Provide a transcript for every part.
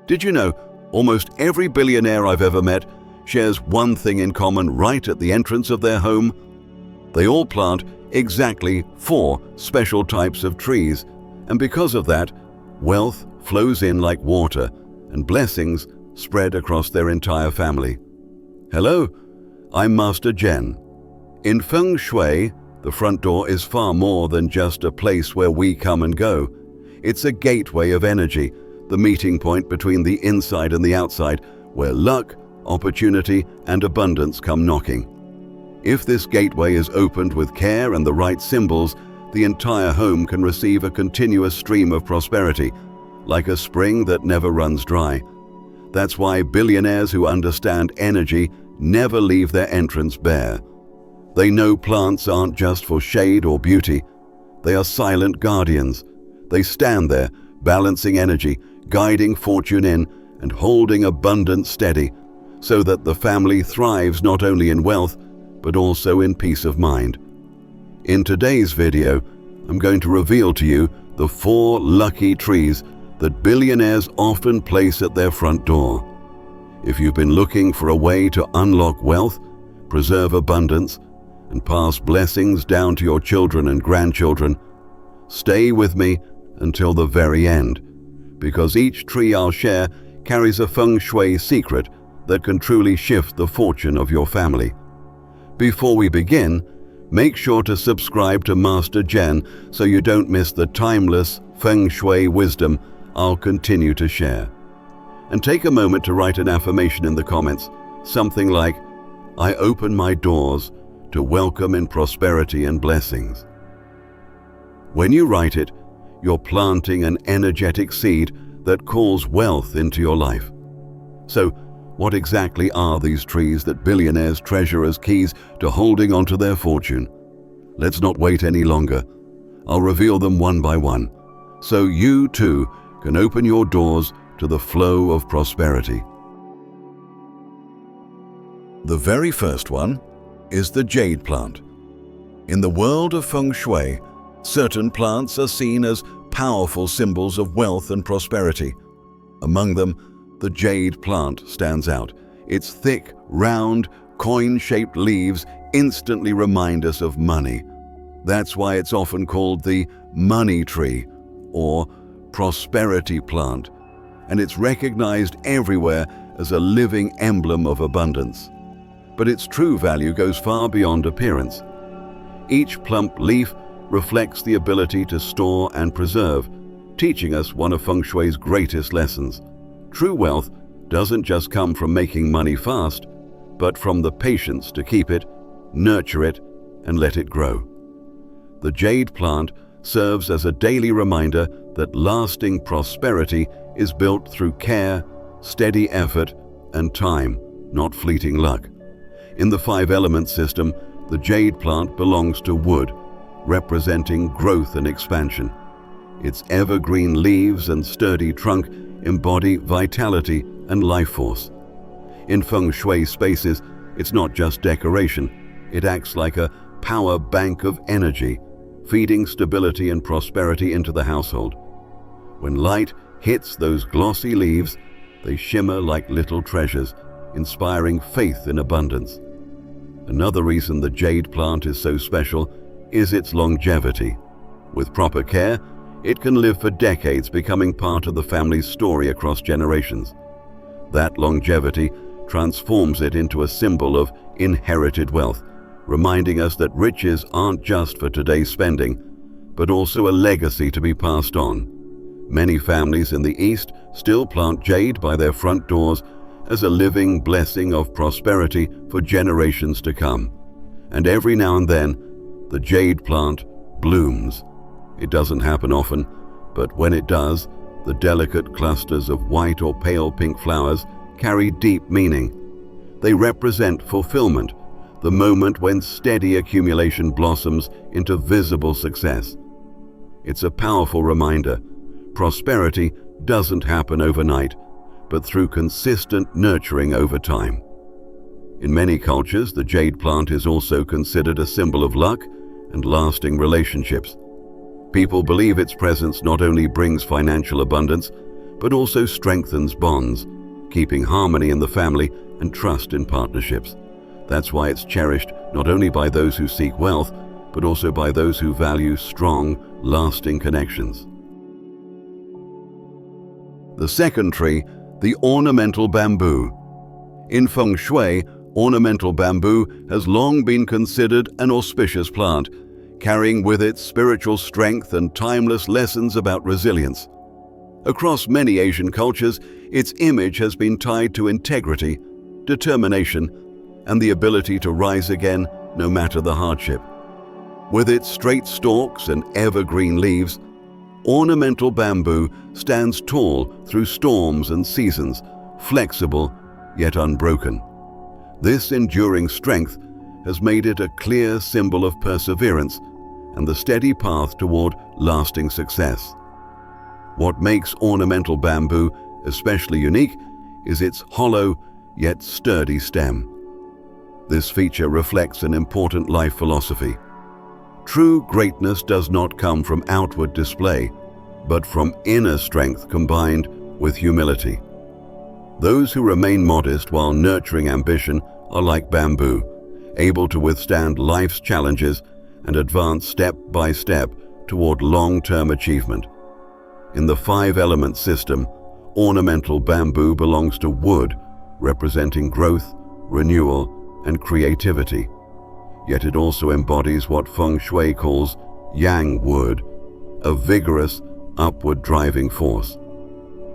Did you know almost every billionaire I've ever met shares one thing in common right at the entrance of their home? They all plant exactly 4 special types of trees, and because of that, wealth flows in like water and blessings spread across their entire family. Hello, I'm Master Zhen. In Feng Shui, the front door is far more than just a place where we come and go. It's a gateway of energy, the meeting point between the inside and the outside, where luck, opportunity, and abundance come knocking. If this gateway is opened with care and the right symbols, the entire home can receive a continuous stream of prosperity, like a spring that never runs dry. That's why billionaires who understand energy never leave their entrance bare. They know plants aren't just for shade or beauty. They are silent guardians. They stand there, balancing energy, guiding fortune in, and holding abundance steady, so that the family thrives not only in wealth, but also in peace of mind. In today's video, I'm going to reveal to you the 4 lucky trees that billionaires often place at their front door. If you've been looking for a way to unlock wealth, preserve abundance, and pass blessings down to your children and grandchildren, stay with me until the very end, because each tree I'll share carries a Feng Shui secret that can truly shift the fortune of your family. Before we begin, make sure to subscribe to Master Zhen so you don't miss the timeless Feng Shui wisdom I'll continue to share. And take a moment to write an affirmation in the comments, something like, "I open my doors to welcome in prosperity and blessings." When you write it, you're planting an energetic seed that calls wealth into your life. So, what exactly are these trees that billionaires treasure as keys to holding onto their fortune? Let's not wait any longer. I'll reveal them one by one, so you too can open your doors to the flow of prosperity. The very first one is the jade plant. In the world of Feng Shui, certain plants are seen as powerful symbols of wealth and prosperity. Among them, the jade plant stands out. Its thick, round, coin-shaped leaves instantly remind us of money. That's why it's often called the money tree or prosperity plant, and it's recognized everywhere as a living emblem of abundance. But its true value goes far beyond appearance. Each plump leaf reflects the ability to store and preserve, teaching us one of Feng Shui's greatest lessons. True wealth doesn't just come from making money fast, but from the patience to keep it, nurture it, and let it grow. The jade plant serves as a daily reminder that lasting prosperity is built through care, steady effort, and time, not fleeting luck. In the 5-element system, the jade plant belongs to wood, representing growth and expansion. Its evergreen leaves and sturdy trunk embody vitality and life force. In Feng Shui spaces, it's not just decoration. It acts like a power bank of energy, feeding stability and prosperity into the household. When light hits those glossy leaves, they shimmer like little treasures, inspiring faith in abundance. Another reason the jade plant is so special is its longevity. With proper care, it can live for decades, becoming part of the family's story across generations. That longevity transforms it into a symbol of inherited wealth, reminding us that riches aren't just for today's spending, but also a legacy to be passed on. Many families in the East still plant jade by their front doors as a living blessing of prosperity for generations to come. And every now and then, the jade plant blooms. It doesn't happen often, but when it does, the delicate clusters of white or pale pink flowers carry deep meaning. They represent fulfillment, the moment when steady accumulation blossoms into visible success. It's a powerful reminder. Prosperity doesn't happen overnight, but through consistent nurturing over time. In many cultures, the jade plant is also considered a symbol of luck and lasting relationships. People believe its presence not only brings financial abundance, but also strengthens bonds, keeping harmony in the family and trust in partnerships. That's why it's cherished not only by those who seek wealth, but also by those who value strong, lasting connections. The second tree, the ornamental bamboo. In Feng Shui, ornamental bamboo has long been considered an auspicious plant, carrying with it spiritual strength and timeless lessons about resilience. Across many Asian cultures, its image has been tied to integrity, determination, and the ability to rise again no matter the hardship. With its straight stalks and evergreen leaves, ornamental bamboo stands tall through storms and seasons, flexible yet unbroken. This enduring strength has made it a clear symbol of perseverance and the steady path toward lasting success. What makes ornamental bamboo especially unique is its hollow yet sturdy stem. This feature reflects an important life philosophy. True greatness does not come from outward display, but from inner strength combined with humility. Those who remain modest while nurturing ambition are like bamboo, able to withstand life's challenges and advance step by step toward long-term achievement. In the 5-element system, ornamental bamboo belongs to wood, representing growth, renewal, and creativity. Yet it also embodies what Feng Shui calls yang wood, a vigorous, upward driving force.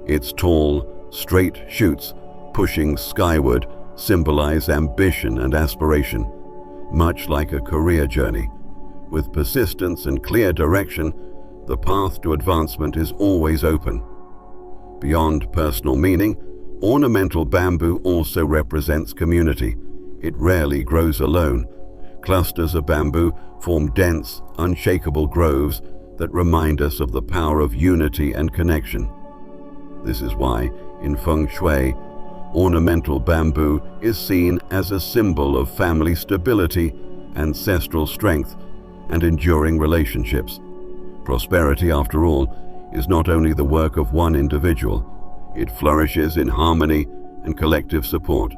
Its tall, straight shoots pushing skyward symbolize ambition and aspiration, much like a career journey. With persistence and clear direction, the path to advancement is always open. Beyond personal meaning, ornamental bamboo also represents community. It rarely grows alone. Clusters of bamboo form dense, unshakable groves that remind us of the power of unity and connection. This is why, in Feng Shui, ornamental bamboo is seen as a symbol of family stability, ancestral strength, and enduring relationships. Prosperity, after all, is not only the work of one individual. It flourishes in harmony and collective support.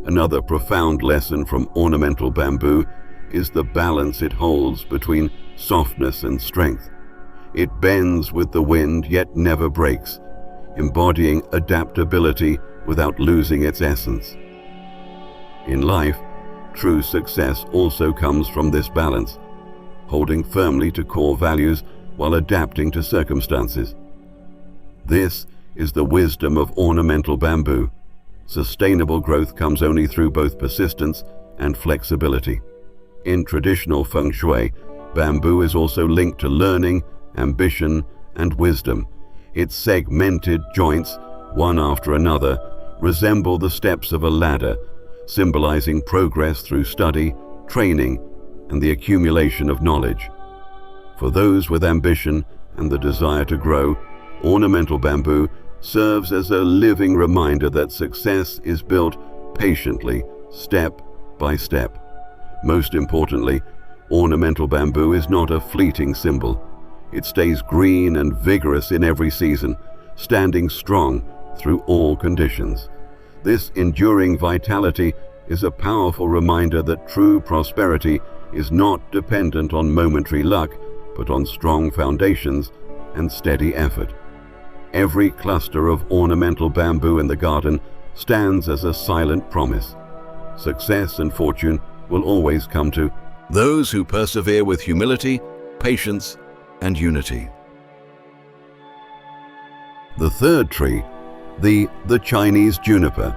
Another profound lesson from ornamental bamboo is the balance it holds between softness and strength. It bends with the wind yet never breaks, embodying adaptability without losing its essence. In life, true success also comes from this balance, holding firmly to core values while adapting to circumstances. This is the wisdom of ornamental bamboo. Sustainable growth comes only through both persistence and flexibility. In traditional Feng Shui, bamboo is also linked to learning, ambition, and wisdom. Its segmented joints, one after another, resemble the steps of a ladder, symbolizing progress through study, training, and the accumulation of knowledge. For those with ambition and the desire to grow, ornamental bamboo serves as a living reminder that success is built patiently, step by step. Most importantly, ornamental bamboo is not a fleeting symbol. It stays green and vigorous in every season, standing strong through all conditions. This enduring vitality is a powerful reminder that true prosperity is not dependent on momentary luck, but on strong foundations and steady effort. Every cluster of ornamental bamboo in the garden stands as a silent promise. Success and fortune will always come to those who persevere with humility, patience, and unity. The third tree, the Chinese juniper.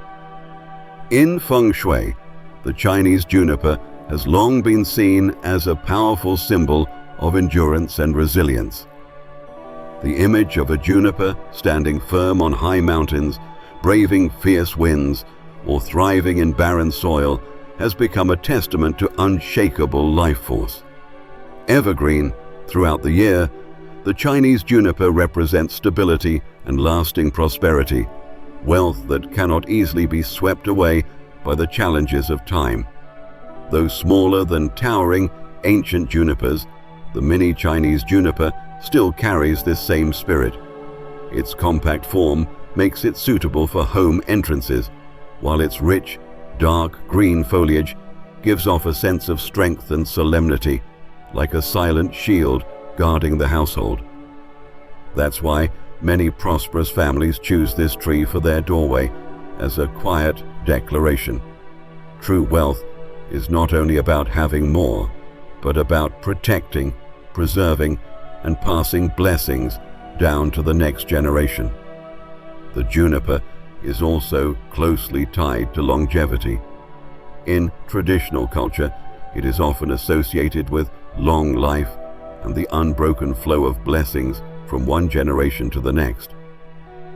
In Feng Shui, the Chinese juniper has long been seen as a powerful symbol of endurance and resilience. The image of a juniper standing firm on high mountains, braving fierce winds, or thriving in barren soil has become a testament to unshakable life force. Evergreen throughout the year, the Chinese juniper represents stability and lasting prosperity, wealth that cannot easily be swept away by the challenges of time. Though smaller than towering, ancient junipers, the mini Chinese juniper still carries this same spirit. Its compact form makes it suitable for home entrances, while its rich, dark green foliage gives off a sense of strength and solemnity, like a silent shield guarding the household. That's why many prosperous families choose this tree for their doorway as a quiet declaration. True wealth is not only about having more, but about protecting, preserving, and passing blessings down to the next generation. The juniper is also closely tied to longevity. In traditional culture, it is often associated with long life and the unbroken flow of blessings from one generation to the next.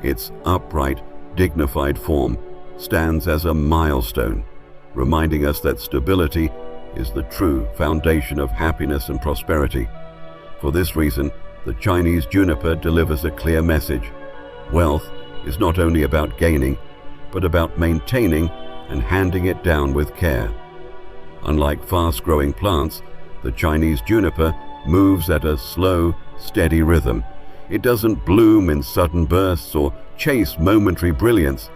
Its upright, dignified form stands as a milestone, reminding us that stability is the true foundation of happiness and prosperity. For this reason, the Chinese juniper delivers a clear message. Wealth is not only about gaining, but about maintaining and handing it down with care. Unlike fast-growing plants, the Chinese juniper moves at a slow, steady rhythm. It doesn't bloom in sudden bursts or chase momentary brilliance.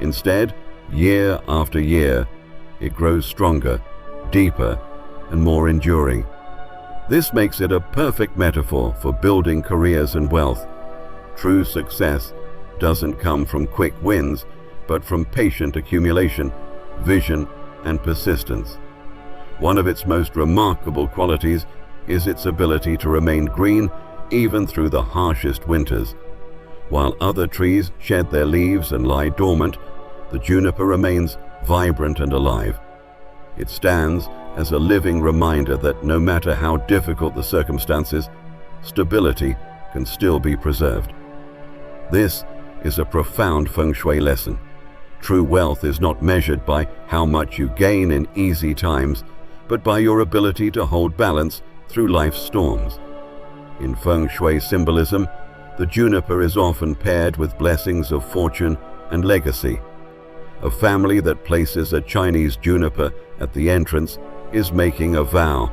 Instead, year after year, it grows stronger, deeper, and more enduring. This makes it a perfect metaphor for building careers and wealth. True success doesn't come from quick wins, but from patient accumulation, vision, and persistence. One of its most remarkable qualities is its ability to remain green even through the harshest winters. While other trees shed their leaves and lie dormant, the juniper remains vibrant and alive. It stands as a living reminder that no matter how difficult the circumstances, stability can still be preserved. This is a profound Feng Shui lesson. True wealth is not measured by how much you gain in easy times, but by your ability to hold balance through life's storms. In Feng Shui symbolism, the juniper is often paired with blessings of fortune and legacy. A family that places a Chinese juniper at the entrance is making a vow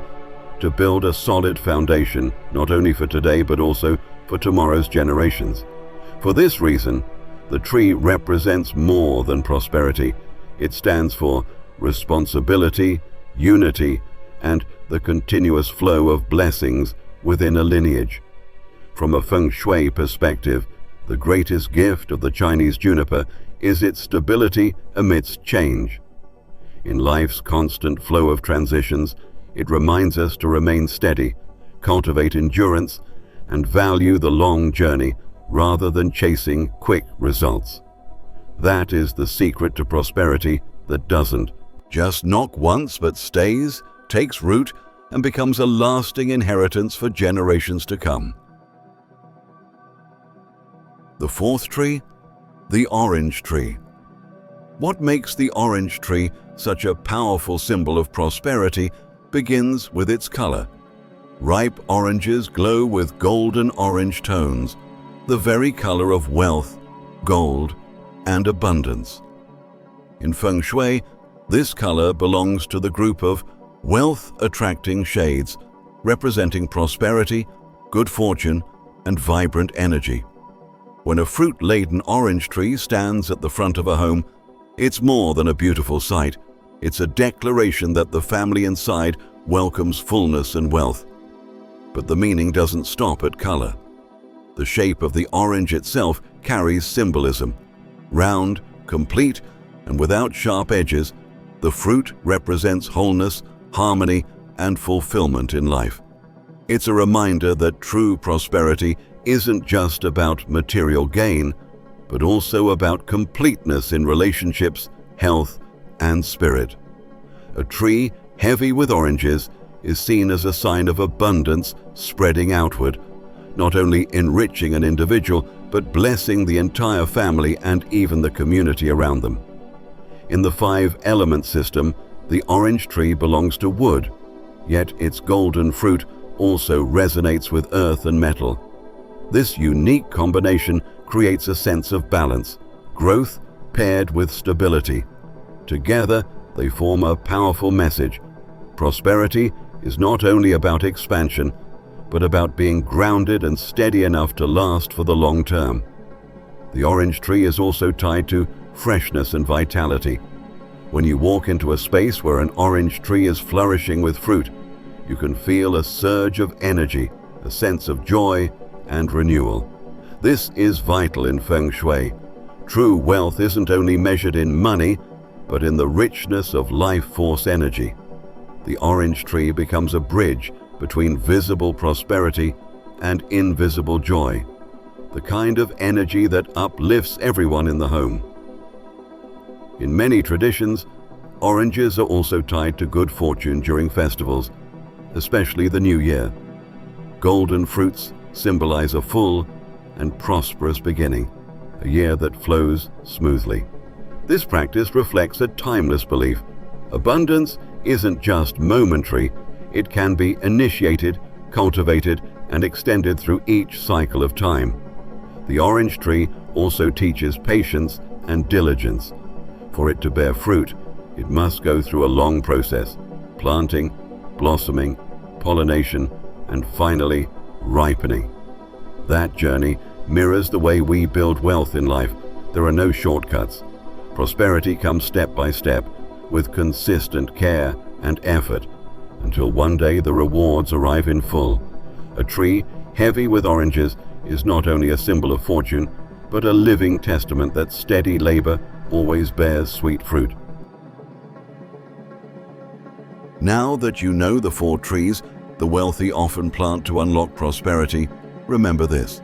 to build a solid foundation not only for today but also for tomorrow's generations. For this reason, the tree represents more than prosperity. It stands for responsibility, unity, and the continuous flow of blessings within a lineage. From a Feng Shui perspective, the greatest gift of the Chinese juniper is its stability amidst change. In life's constant flow of transitions, it reminds us to remain steady, cultivate endurance, and value the long journey rather than chasing quick results. That is the secret to prosperity that doesn't just knock once but stays, takes root, and becomes a lasting inheritance for generations to come. The fourth tree, the orange tree. What makes the orange tree such a powerful symbol of prosperity begins with its color. Ripe oranges glow with golden orange tones, the very color of wealth, gold, and abundance. In Feng Shui, this color belongs to the group of wealth-attracting shades, representing prosperity, good fortune, and vibrant energy. When a fruit-laden orange tree stands at the front of a home, it's more than a beautiful sight. It's a declaration that the family inside welcomes fullness and wealth. But the meaning doesn't stop at color. The shape of the orange itself carries symbolism. Round, complete, and without sharp edges, the fruit represents wholeness, harmony, and fulfillment in life. It's a reminder that true prosperity isn't just about material gain, but also about completeness in relationships, health, and spirit. A tree heavy with oranges is seen as a sign of abundance spreading outward, not only enriching an individual, but blessing the entire family and even the community around them. In the 5-element system, the orange tree belongs to wood, yet its golden fruit also resonates with earth and metal. This unique combination creates a sense of balance, growth paired with stability. Together, they form a powerful message. Prosperity is not only about expansion, but about being grounded and steady enough to last for the long term. The orange tree is also tied to freshness and vitality. When you walk into a space where an orange tree is flourishing with fruit, you can feel a surge of energy, a sense of joy and renewal. This is vital in Feng Shui. True wealth isn't only measured in money, but in the richness of life force energy. The orange tree becomes a bridge between visible prosperity and invisible joy, the kind of energy that uplifts everyone in the home. In many traditions, oranges are also tied to good fortune during festivals, especially the New Year. Golden fruits symbolize a full and prosperous beginning, a year that flows smoothly. This practice reflects a timeless belief. Abundance isn't just momentary, it can be initiated, cultivated, and extended through each cycle of time. The orange tree also teaches patience and diligence. For it to bear fruit, it must go through a long process: planting, blossoming, pollination, and finally, ripening. That journey mirrors the way we build wealth in life. There are no shortcuts. Prosperity comes step by step, with consistent care and effort, until one day the rewards arrive in full. A tree heavy with oranges is not only a symbol of fortune, but a living testament that steady labor always bears sweet fruit. Now that you know the 4 trees the wealthy often plant to unlock prosperity, remember this: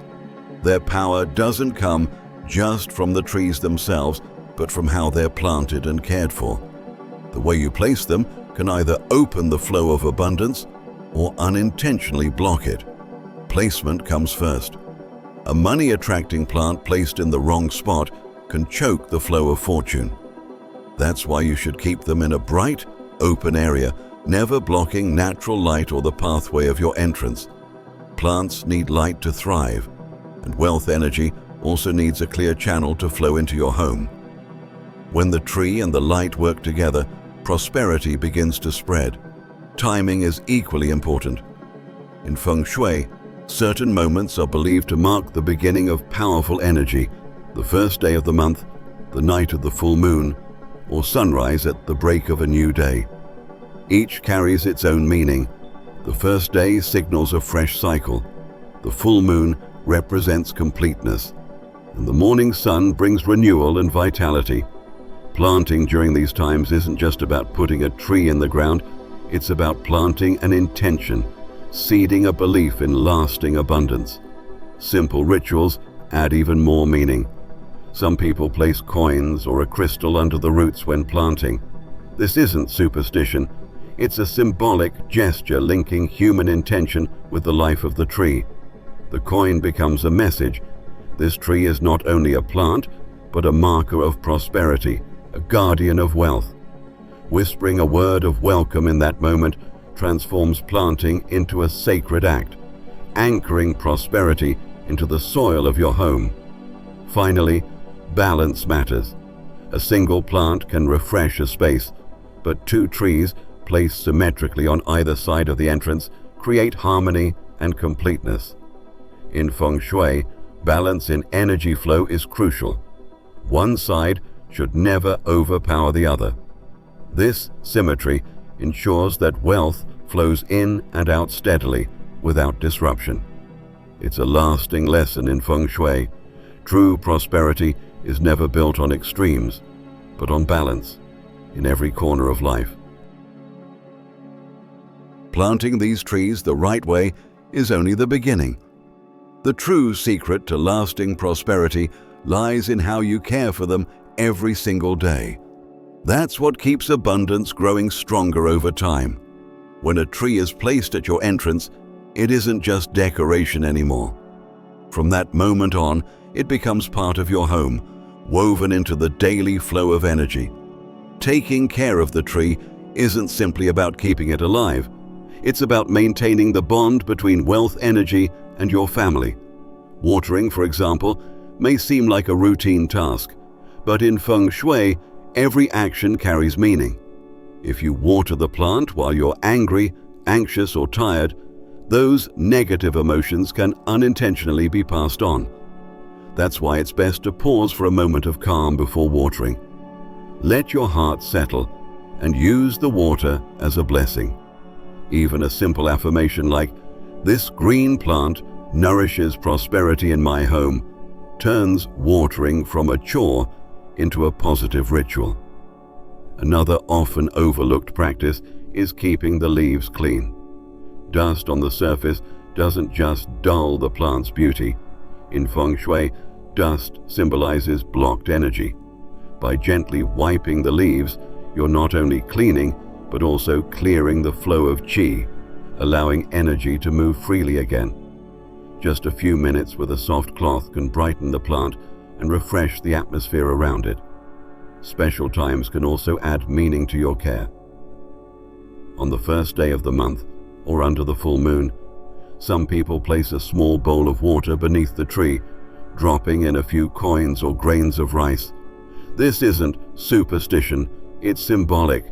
their power doesn't come just from the trees themselves, but from how they're planted and cared for. The way you place them can either open the flow of abundance or unintentionally block it. Placement comes first. A money-attracting plant placed in the wrong spot can choke the flow of fortune. That's why you should keep them in a bright, open area, never blocking natural light or the pathway of your entrance. Plants need light to thrive, and wealth energy also needs a clear channel to flow into your home. When the tree and the light work together, prosperity begins to spread. Timing is equally important. In Feng Shui, certain moments are believed to mark the beginning of powerful energy: the first day of the month, the night of the full moon, or sunrise at the break of a new day. Each carries its own meaning. The first day signals a fresh cycle. The full moon represents completeness, and the morning sun brings renewal and vitality. Planting during these times isn't just about putting a tree in the ground, it's about planting an intention, seeding a belief in lasting abundance. Simple rituals add even more meaning. Some people place coins or a crystal under the roots when planting. This isn't superstition, it's a symbolic gesture linking human intention with the life of the tree. The coin becomes a message. This tree is not only a plant, but a marker of prosperity, a guardian of wealth. Whispering a word of welcome in that moment transforms planting into a sacred act, anchoring prosperity into the soil of your home. Finally, balance matters. A single plant can refresh a space, but 2 trees placed symmetrically on either side of the entrance create harmony and completeness. In Feng Shui, balance in energy flow is crucial. One side should never overpower the other. This symmetry ensures that wealth flows in and out steadily, without disruption. It's a lasting lesson in Feng Shui. True prosperity is never built on extremes, but on balance in every corner of life. Planting these trees the right way is only the beginning. The true secret to lasting prosperity lies in how you care for them every single day. That's what keeps abundance growing stronger over time. When a tree is placed at your entrance, it isn't just decoration anymore. From that moment on, it becomes part of your home, woven into the daily flow of energy. Taking care of the tree isn't simply about keeping it alive. It's about maintaining the bond between wealth energy and your family. Watering, for example, may seem like a routine task, but in Feng Shui, every action carries meaning. If you water the plant while you're angry, anxious, or tired, those negative emotions can unintentionally be passed on. That's why it's best to pause for a moment of calm before watering. Let your heart settle and use the water as a blessing. Even a simple affirmation like, "This green plant nourishes prosperity in my home," turns watering from a chore into a positive ritual. Another often overlooked practice is keeping the leaves clean. Dust on the surface doesn't just dull the plant's beauty. In Feng Shui, dust symbolizes blocked energy. By gently wiping the leaves, you're not only cleaning, but also clearing the flow of qi, allowing energy to move freely again. Just a few minutes with a soft cloth can brighten the plant and refresh the atmosphere around it. Special times can also add meaning to your care. On the first day of the month, or under the full moon, some people place a small bowl of water beneath the tree, dropping in a few coins or grains of rice. This isn't superstition, it's symbolic.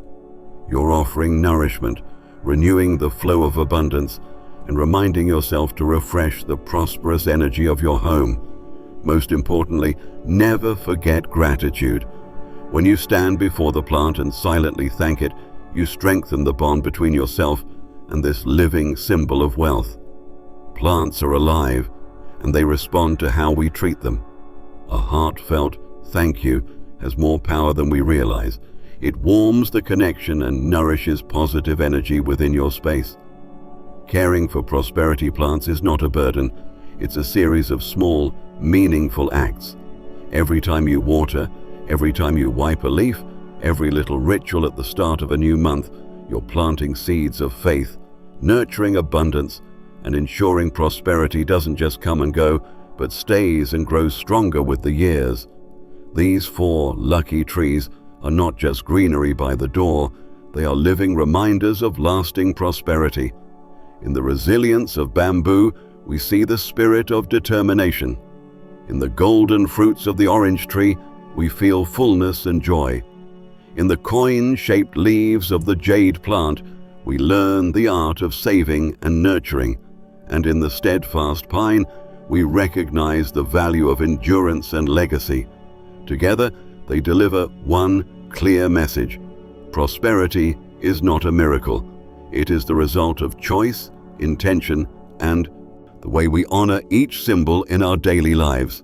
You're offering nourishment, renewing the flow of abundance, and reminding yourself to refresh the prosperous energy of your home. Most importantly, never forget gratitude. When you stand before the plant and silently thank it, you strengthen the bond between yourself and this living symbol of wealth. Plants are alive, and they respond to how we treat them. A heartfelt thank you has more power than we realize. It warms the connection and nourishes positive energy within your space. Caring for prosperity plants is not a burden. It's a series of small, meaningful acts. Every time you water, every time you wipe a leaf, every little ritual at the start of a new month, you're planting seeds of faith, nurturing abundance, and ensuring prosperity doesn't just come and go, but stays and grows stronger with the years. These 4 lucky trees are not just greenery by the door, they are living reminders of lasting prosperity. In the resilience of bamboo, we see the spirit of determination. In the golden fruits of the orange tree, we feel fullness and joy. In the coin-shaped leaves of the jade plant, we learn the art of saving and nurturing. And in the steadfast pine, we recognize the value of endurance and legacy. Together, they deliver one clear message: prosperity is not a miracle. It is the result of choice, intention, and the way we honor each symbol in our daily lives.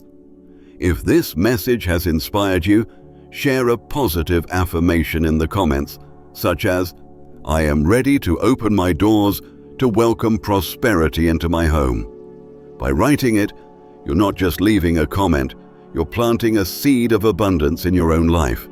If this message has inspired you, share a positive affirmation in the comments, such as, "I am ready to open my doors to welcome prosperity into my home." By writing it, you're not just leaving a comment, you're planting a seed of abundance in your own life.